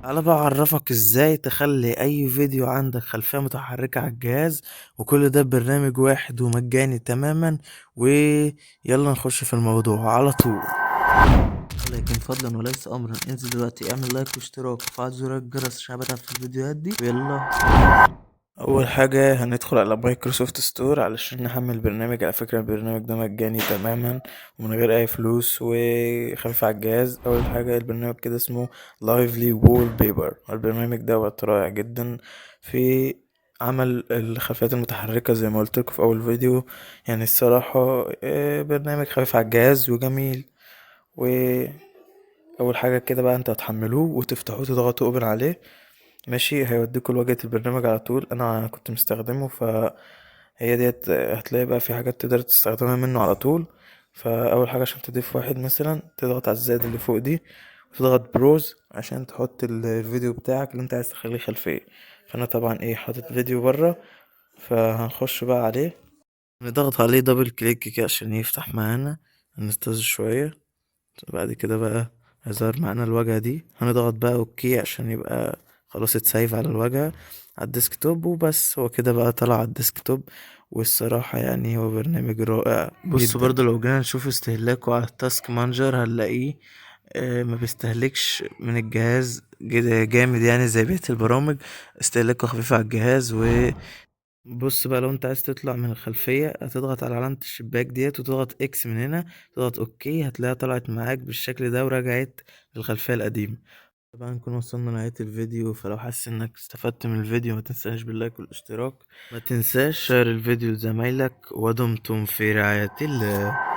تعالى بقى اعرفك ازاي تخلي اي فيديو عندك خلفية متحركة على الجهاز، وكل ده ببرنامج واحد ومجاني تماما. ويلا نخش في الموضوع على طول. لكن فضلا وليس امرا، انزل دلوقتي اعمل لايك واشتراك وفعل زر الجرس عشان ابعت في الفيديوهات دي. ويلا، اول حاجة هندخل على مايكروسوفت ستور علشان نحمل برنامج. على فكرة البرنامج ده مجاني تماما ومن غير اي فلوس وخفيف على الجهاز. اول حاجة البرنامج كده اسمه لايفلي وول بيبر. البرنامج ده رائع جدا في عمل الخلفيات المتحركة زي ما قلت لكم في اول فيديو. يعني الصراحة برنامج خفيف على الجهاز وجميل. واول حاجة كده بقى انت هتحملوه وتفتحوه تضغطوا اوبن عليه. ماشي، هيوديكوا لواجهة البرنامج على طول. انا كنت مستخدمه فهي ديت. هتلاقي بقى في حاجات تقدر تستخدمها منه على طول. فاول حاجة عشان تضيف واحد مثلا تضغط على الزائد اللي فوق دي وتضغط بروز عشان تحط الفيديو بتاعك اللي انت عايز تخليه خلفية. فانا طبعا حاطط فيديو بره، فهنخش بقى عليه. نضغط عليه دبل كليك كده عشان يفتح معانا. هنستظر شوية. بعد كده بقى هيظهر معانا الواجهة دي. هنضغط بقى اوكي عشان يبقى خلاص اتسايف على الواجهة على الديسكتوب. وبس هو كده بقى طلع على الديسكتوب. والصراحة يعني هو برنامج رائع. بص جدا. برضو لو جينا نشوف استهلاكه على التاسك مانجر هنلاقيه ما بيستهلكش من الجهاز جامد يعني زي بقية البرامج. استهلاكه خفيف على الجهاز. بص بقى لو انت عايز تطلع من الخلفية هتضغط على علامة الشباك ديت وتضغط اكس من هنا. تضغط اوكي هتلاقيها طلعت معاك بالشكل ده ورجعت للخلفية القديمة. طبعا نكون وصلنا لنهاية الفيديو. فلو حاسس انك استفدت من الفيديو ما تنساش باللايك والاشتراك. ما تنساش شير الفيديو لزمايلك ودمتم في رعاية الله.